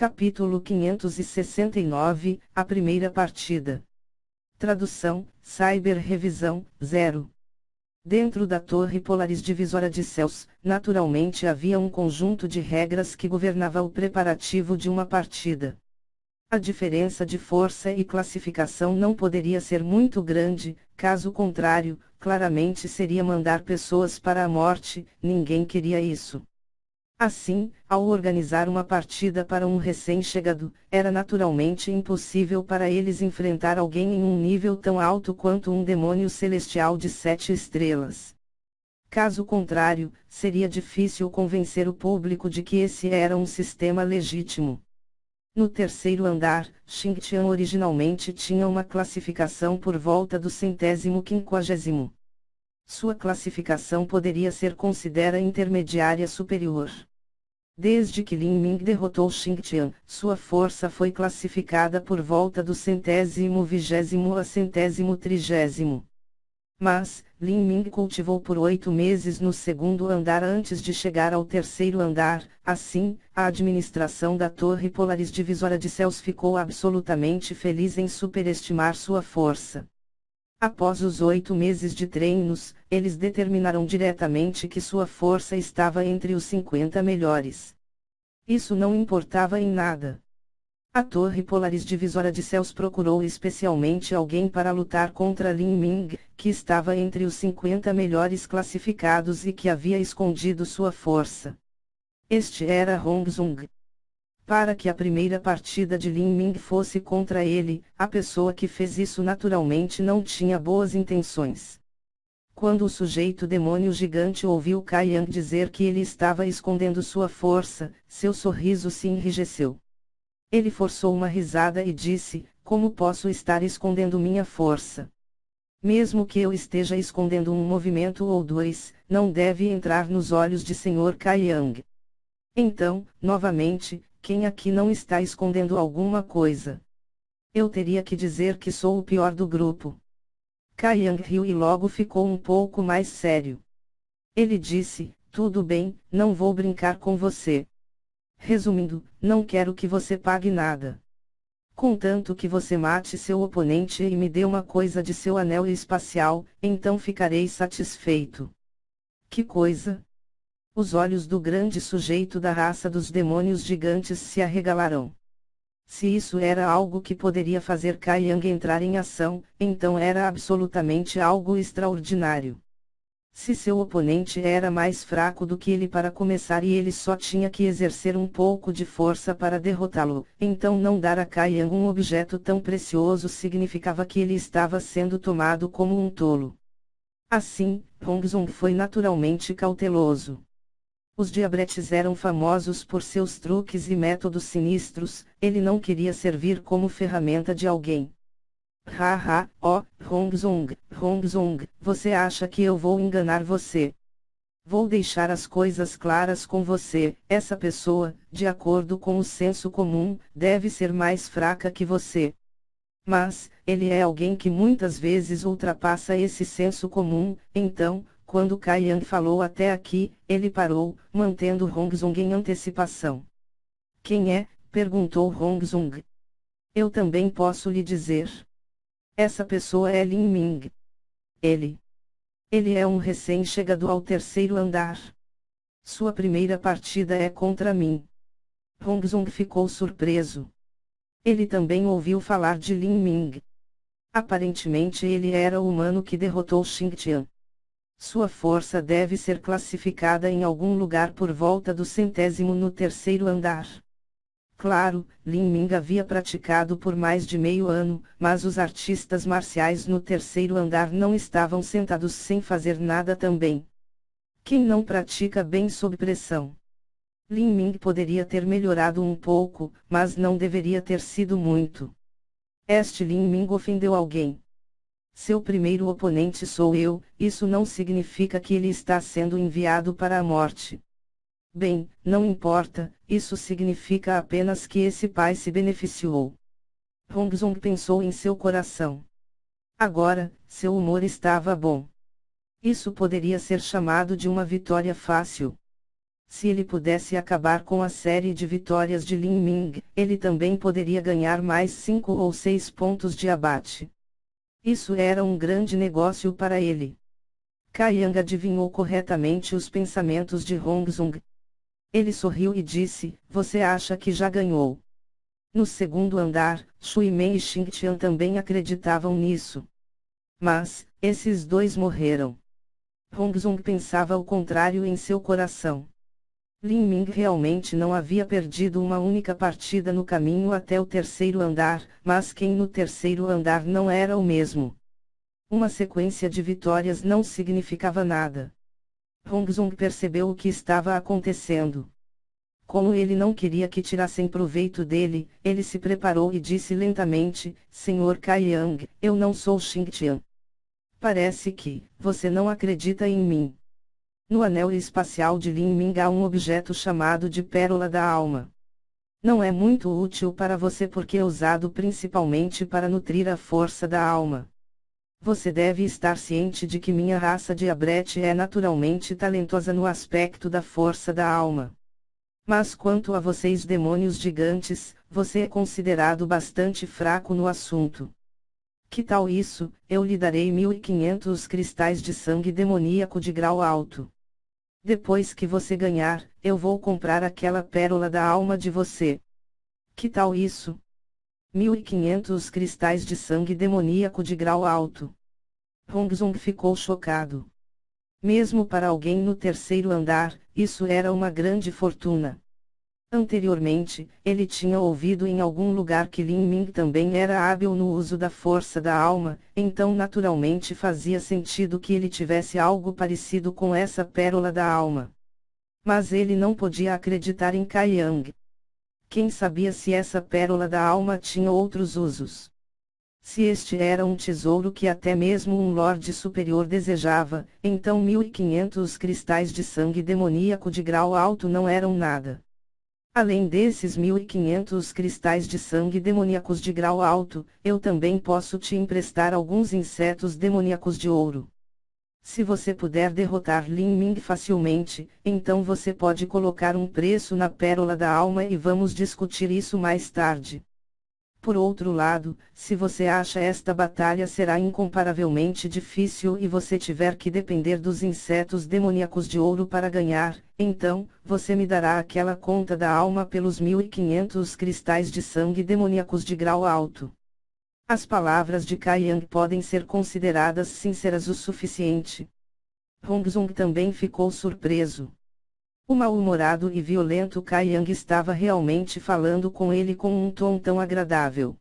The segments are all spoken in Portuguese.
Capítulo 569, a primeira partida. Tradução, Cyber Revisão, 0. Dentro da torre Polaris divisora de céus, naturalmente havia um conjunto de regras que governava o preparativo de uma partida. A diferença de força e classificação não poderia ser muito grande, caso contrário, claramente seria mandar pessoas para a morte, ninguém queria isso. Assim, ao organizar uma partida para um recém-chegado, era naturalmente impossível para eles enfrentar alguém em um nível tão alto quanto um demônio celestial de 7 estrelas. Caso contrário, seria difícil convencer o público de que esse era um sistema legítimo. No terceiro andar, Xingtian originalmente tinha uma classificação por volta do 150º. Sua classificação poderia ser considerada intermediária superior. Desde que Lin Ming derrotou Xingtian, sua força foi classificada por volta do 120º a 130º. Mas, Lin Ming cultivou por 8 meses no segundo andar antes de chegar ao terceiro andar, assim, a administração da Torre Polaris divisora de céus ficou absolutamente feliz em superestimar sua força. Após os 8 meses de treinos, eles determinaram diretamente que sua força estava entre os 50 melhores. Isso não importava em nada. A Torre Polaris divisora de céus procurou especialmente alguém para lutar contra Lin Ming, que estava entre os 50 melhores classificados e que havia escondido sua força. Este era Hong Zong. Para que a primeira partida de Lin Ming fosse contra ele, a pessoa que fez isso naturalmente não tinha boas intenções. Quando o sujeito demônio gigante ouviu Kai Yang dizer que ele estava escondendo sua força, seu sorriso se enrijeceu. Ele forçou uma risada e disse: "Como posso estar escondendo minha força? Mesmo que eu esteja escondendo um movimento ou dois, não deve entrar nos olhos de Sr. Kai Yang. Então, novamente, quem aqui não está escondendo alguma coisa? Eu teria que dizer que sou o pior do grupo." Kai Yang riu e logo ficou um pouco mais sério. Ele disse: "Tudo bem, não vou brincar com você. Resumindo, não quero que você pague nada. Contanto que você mate seu oponente e me dê uma coisa de seu anel espacial, então ficarei satisfeito." Que coisa? Os olhos do grande sujeito da raça dos demônios gigantes se arregalaram. Se isso era algo que poderia fazer Kai Yang entrar em ação, então era absolutamente algo extraordinário. Se seu oponente era mais fraco do que ele para começar e ele só tinha que exercer um pouco de força para derrotá-lo, então não dar a Kai Yang um objeto tão precioso significava que ele estava sendo tomado como um tolo. Assim, Hong Zong foi naturalmente cauteloso. Os diabretes eram famosos por seus truques e métodos sinistros, ele não queria servir como ferramenta de alguém. Haha, Hong Zong, você acha que eu vou enganar você? Vou deixar as coisas claras com você, essa pessoa, de acordo com o senso comum, deve ser mais fraca que você. Mas, ele é alguém que muitas vezes ultrapassa esse senso comum, então, quando Kai Yang falou até aqui, ele parou, mantendo Hong Zong em antecipação. "Quem é?" perguntou Hong Zong. "Eu também posso lhe dizer. Essa pessoa é Lin Ming. Ele é um recém-chegado ao terceiro andar. Sua primeira partida é contra mim." Hong Zong ficou surpreso. Ele também ouviu falar de Lin Ming. Aparentemente ele era o humano que derrotou Xingtian. Sua força deve ser classificada em algum lugar por volta do 100º no terceiro andar. Claro, Lin Ming havia praticado por mais de meio ano, mas os artistas marciais no terceiro andar não estavam sentados sem fazer nada também. Quem não pratica bem sob pressão? Lin Ming poderia ter melhorado um pouco, mas não deveria ter sido muito. Este Lin Ming ofendeu alguém. Seu primeiro oponente sou eu, isso não significa que ele está sendo enviado para a morte. Bem, não importa, isso significa apenas que esse pai se beneficiou. Hong Zong pensou em seu coração. Agora, seu humor estava bom. Isso poderia ser chamado de uma vitória fácil. Se ele pudesse acabar com a série de vitórias de Lin Ming, ele também poderia ganhar mais 5 ou 6 pontos de abate. Isso era um grande negócio para ele. Cai Yang adivinhou corretamente os pensamentos de Hongzong. Ele sorriu e disse: Você acha que já ganhou? No segundo andar, Shui Mei e Xing Tian também acreditavam nisso. Mas, esses dois morreram. Hongzong pensava o contrário em seu coração. Lin Ming realmente não havia perdido uma única partida no caminho até o terceiro andar, mas quem no terceiro andar não era o mesmo. Uma sequência de vitórias não significava nada. Hongzong percebeu o que estava acontecendo. Como ele não queria que tirassem proveito dele, ele se preparou e disse lentamente: Senhor Cai Yang, eu não sou Xing Tian. Parece que você não acredita em mim. No anel espacial de Lin Ming há um objeto chamado de Pérola da Alma. Não é muito útil para você porque é usado principalmente para nutrir a força da alma. Você deve estar ciente de que minha raça de Abret é naturalmente talentosa no aspecto da força da alma. Mas quanto a vocês demônios gigantes, você é considerado bastante fraco no assunto. Que tal isso? Eu lhe darei 1500 cristais de sangue demoníaco de grau alto. Depois que você ganhar, eu vou comprar aquela pérola da alma de você. Que tal isso? 1500 cristais de sangue demoníaco de grau alto. Hongzong ficou chocado. Mesmo para alguém no terceiro andar, isso era uma grande fortuna. Anteriormente, ele tinha ouvido em algum lugar que Lin Ming também era hábil no uso da força da alma, então naturalmente fazia sentido que ele tivesse algo parecido com essa pérola da alma. Mas ele não podia acreditar em Cai Yang. Quem sabia se essa pérola da alma tinha outros usos? Se este era um tesouro que até mesmo um lorde superior desejava, então 1500 cristais de sangue demoníaco de grau alto não eram nada. Além desses 1500 cristais de sangue demoníacos de grau alto, eu também posso te emprestar alguns insetos demoníacos de ouro. Se você puder derrotar Lin Ming facilmente, então você pode colocar um preço na pérola da alma e vamos discutir isso mais tarde. Por outro lado, se você acha esta batalha será incomparavelmente difícil e você tiver que depender dos insetos demoníacos de ouro para ganhar, então, você me dará aquela conta da alma pelos 1500 cristais de sangue demoníacos de grau alto. As palavras de Cai Yang podem ser consideradas sinceras o suficiente. Hongzong também ficou surpreso. O mal-humorado e violento Cai Yang estava realmente falando com ele com um tom tão agradável.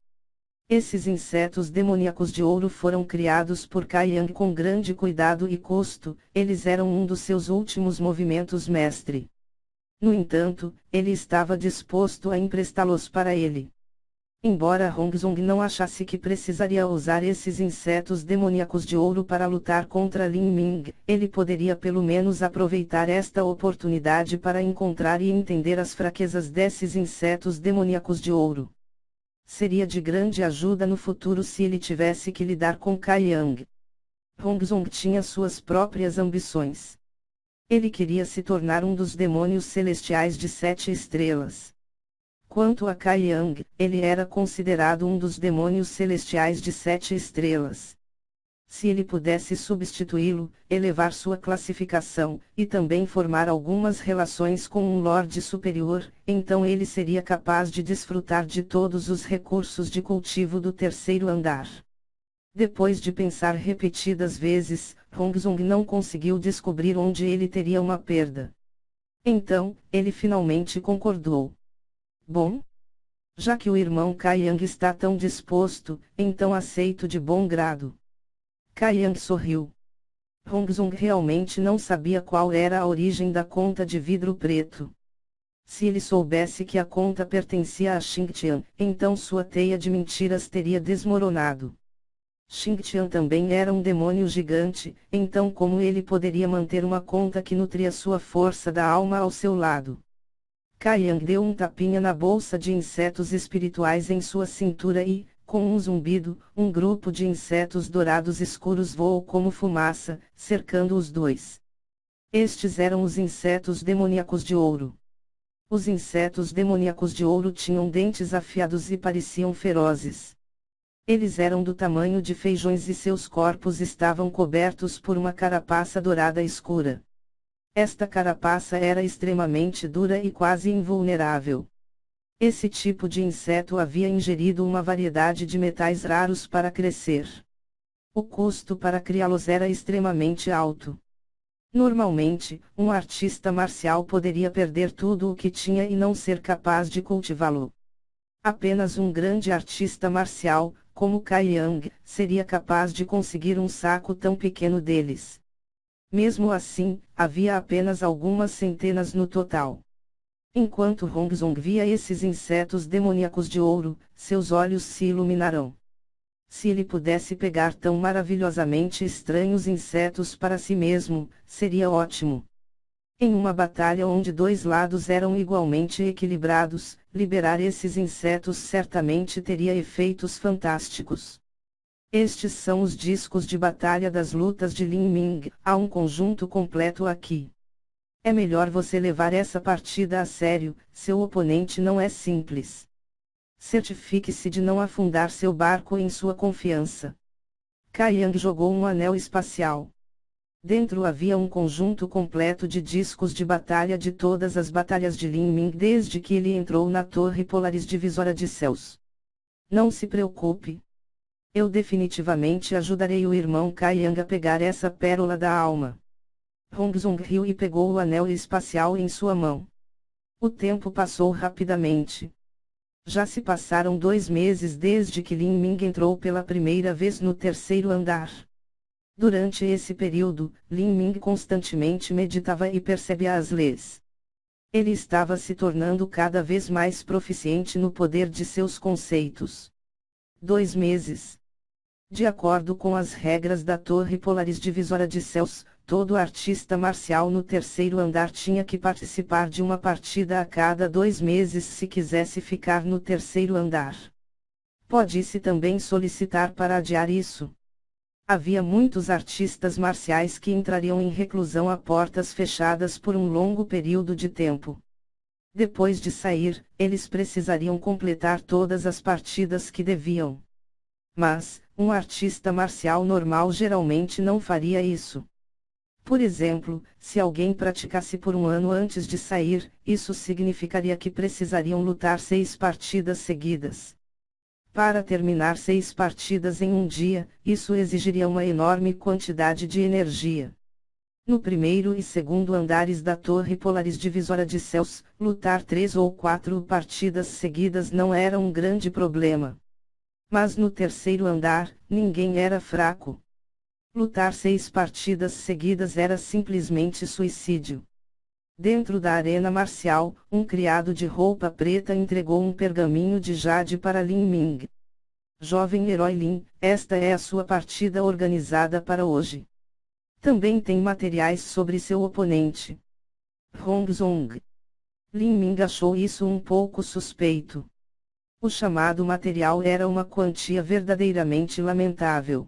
Esses insetos demoníacos de ouro foram criados por Cai Yang com grande cuidado e custo, eles eram um dos seus últimos movimentos mestre. No entanto, ele estava disposto a emprestá-los para ele. Embora Hongzong não achasse que precisaria usar esses insetos demoníacos de ouro para lutar contra Lin Ming, ele poderia pelo menos aproveitar esta oportunidade para encontrar e entender as fraquezas desses insetos demoníacos de ouro. Seria de grande ajuda no futuro se ele tivesse que lidar com Cai Yang. Hongzong tinha suas próprias ambições. Ele queria se tornar um dos demônios celestiais de 7 estrelas. Quanto a Cai Yang, ele era considerado um dos demônios celestiais de 7 estrelas. Se ele pudesse substituí-lo, elevar sua classificação, e também formar algumas relações com um Lorde superior, então ele seria capaz de desfrutar de todos os recursos de cultivo do terceiro andar. Depois de pensar repetidas vezes, Hongzong não conseguiu descobrir onde ele teria uma perda. Então, ele finalmente concordou. Bom? Já que o irmão Cai Yang está tão disposto, então aceito de bom grado. Cai Yang sorriu. Hongzong realmente não sabia qual era a origem da conta de vidro preto. Se ele soubesse que a conta pertencia a Xing Tian, então sua teia de mentiras teria desmoronado. Xing Tian também era um demônio gigante, então como ele poderia manter uma conta que nutria sua força da alma ao seu lado? Cai Yang deu um tapinha na bolsa de insetos espirituais em sua cintura e, com um zumbido, um grupo de insetos dourados escuros voou como fumaça, cercando os dois. Estes eram os insetos demoníacos de ouro. Os insetos demoníacos de ouro tinham dentes afiados e pareciam ferozes. Eles eram do tamanho de feijões e seus corpos estavam cobertos por uma carapaça dourada escura. Esta carapaça era extremamente dura e quase invulnerável. Esse tipo de inseto havia ingerido uma variedade de metais raros para crescer. O custo para criá-los era extremamente alto. Normalmente, um artista marcial poderia perder tudo o que tinha e não ser capaz de cultivá-lo. Apenas um grande artista marcial, como Kai Yang, seria capaz de conseguir um saco tão pequeno deles. Mesmo assim, havia apenas algumas centenas no total. Enquanto Hong Zong via esses insetos demoníacos de ouro, seus olhos se iluminaram. Se ele pudesse pegar tão maravilhosamente estranhos insetos para si mesmo, seria ótimo. Em uma batalha onde dois lados eram igualmente equilibrados, liberar esses insetos certamente teria efeitos fantásticos. Estes são os discos de batalha das lutas de Lin Ming, há um conjunto completo aqui. É melhor você levar essa partida a sério, seu oponente não é simples. Certifique-se de não afundar seu barco em sua confiança. Kai Yang jogou um anel espacial. Dentro havia um conjunto completo de discos de batalha de todas as batalhas de Lin Ming desde que ele entrou na Torre Polaris Divisora de Céus. Não se preocupe. Eu definitivamente ajudarei o irmão Kai Yang a pegar essa pérola da alma. Hong Zong riu e pegou o anel espacial em sua mão. O tempo passou rapidamente. Já se passaram 2 meses desde que Lin Ming entrou pela primeira vez no terceiro andar. Durante esse período, Lin Ming constantemente meditava e percebia as leis. Ele estava se tornando cada vez mais proficiente no poder de seus conceitos. 2 meses. De acordo com as regras da Torre Polaris Divisora de Céus, todo artista marcial no terceiro andar tinha que participar de uma partida a cada 2 meses se quisesse ficar no terceiro andar. Pode-se também solicitar para adiar isso. Havia muitos artistas marciais que entrariam em reclusão a portas fechadas por um longo período de tempo. Depois de sair, eles precisariam completar todas as partidas que deviam. Mas, um artista marcial normal geralmente não faria isso. Por exemplo, se alguém praticasse por 1 ano antes de sair, isso significaria que precisariam lutar 6 partidas seguidas. Para terminar 6 partidas em um dia, isso exigiria uma enorme quantidade de energia. No primeiro e segundo andares da Torre Polaris Divisora de Céus, lutar 3 ou 4 partidas seguidas não era um grande problema. Mas no terceiro andar, ninguém era fraco. Lutar 6 partidas seguidas era simplesmente suicídio. Dentro da arena marcial, um criado de roupa preta entregou um pergaminho de jade para Lin Ming. Jovem herói Lin, esta é a sua partida organizada para hoje. Também tem materiais sobre seu oponente. Hong Zong. Lin Ming achou isso um pouco suspeito. O chamado material era uma quantia verdadeiramente lamentável.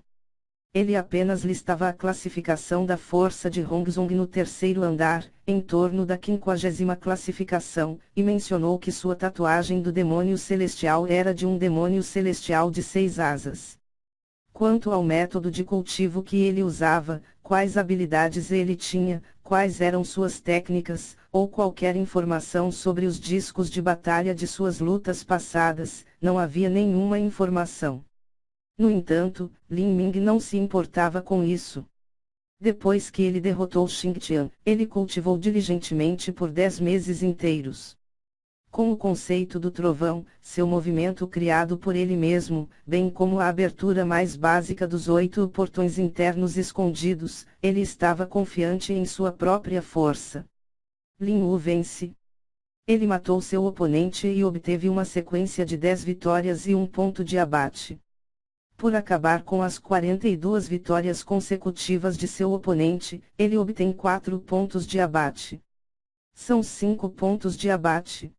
Ele apenas listava a classificação da força de Hong Zong no terceiro andar, em torno da 50ª classificação, e mencionou que sua tatuagem do demônio celestial era de um demônio celestial de 6 asas. Quanto ao método de cultivo que ele usava, quais habilidades ele tinha, quais eram suas técnicas, ou qualquer informação sobre os discos de batalha de suas lutas passadas, não havia nenhuma informação. No entanto, Lin Ming não se importava com isso. Depois que ele derrotou Xing Tian, ele cultivou diligentemente por 10 meses inteiros. Com o conceito do trovão, seu movimento criado por ele mesmo, bem como a abertura mais básica dos 8 portões internos escondidos, ele estava confiante em sua própria força. Lin Wu vence. Ele matou seu oponente e obteve uma sequência de 10 vitórias e 1 ponto de abate. Por acabar com as 42 vitórias consecutivas de seu oponente, ele obtém 4 pontos de abate. São 5 pontos de abate.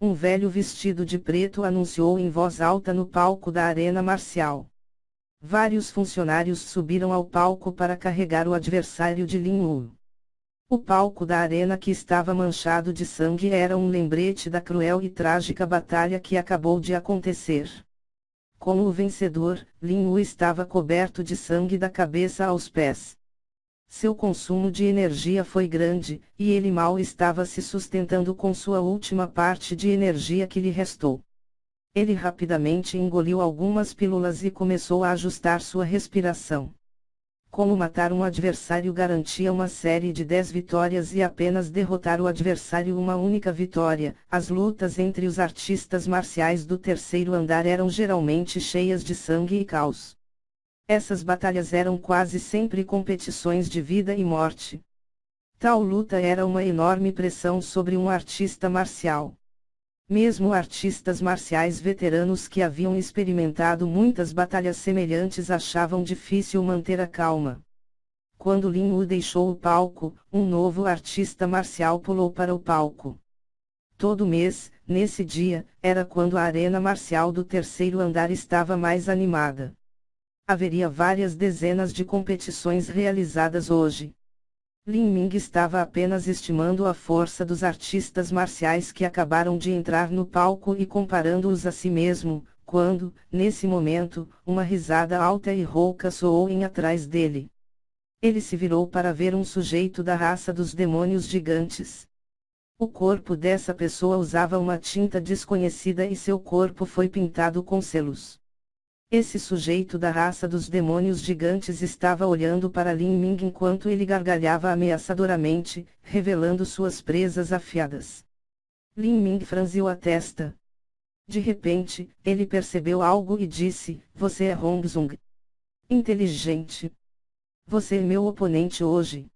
Um velho vestido de preto anunciou em voz alta no palco da arena marcial. Vários funcionários subiram ao palco para carregar o adversário de Lin Wu. O palco da arena que estava manchado de sangue era um lembrete da cruel e trágica batalha que acabou de acontecer. Como o vencedor, Lin Wu estava coberto de sangue da cabeça aos pés. Seu consumo de energia foi grande, e ele mal estava se sustentando com sua última parte de energia que lhe restou. Ele rapidamente engoliu algumas pílulas e começou a ajustar sua respiração. Como matar um adversário garantia uma série de 10 vitórias e apenas derrotar o adversário uma única vitória, as lutas entre os artistas marciais do terceiro andar eram geralmente cheias de sangue e caos. Essas batalhas eram quase sempre competições de vida e morte. Tal luta era uma enorme pressão sobre um artista marcial. Mesmo artistas marciais veteranos que haviam experimentado muitas batalhas semelhantes achavam difícil manter a calma. Quando Lin Wu deixou o palco, um novo artista marcial pulou para o palco. Todo mês, nesse dia, era quando a arena marcial do terceiro andar estava mais animada. Haveria várias dezenas de competições realizadas hoje. Lin Ming estava apenas estimando a força dos artistas marciais que acabaram de entrar no palco e comparando-os a si mesmo, quando, nesse momento, uma risada alta e rouca soou em atrás dele. Ele se virou para ver um sujeito da raça dos demônios gigantes. O corpo dessa pessoa usava uma tinta desconhecida e seu corpo foi pintado com selos. Esse sujeito da raça dos demônios gigantes estava olhando para Lin Ming enquanto ele gargalhava ameaçadoramente, revelando suas presas afiadas. Lin Ming franziu a testa. De repente, ele percebeu algo e disse: "Você é Hong Zung. Inteligente. Você é meu oponente hoje.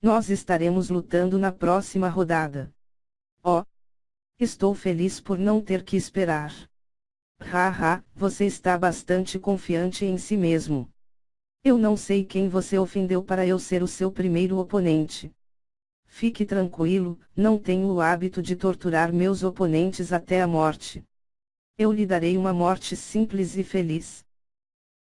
Nós estaremos lutando na próxima rodada. Oh! Estou feliz por não ter que esperar. Haha, você está bastante confiante em si mesmo. Eu não sei quem você ofendeu para eu ser o seu primeiro oponente. Fique tranquilo, não tenho o hábito de torturar meus oponentes até a morte. Eu lhe darei uma morte simples e feliz."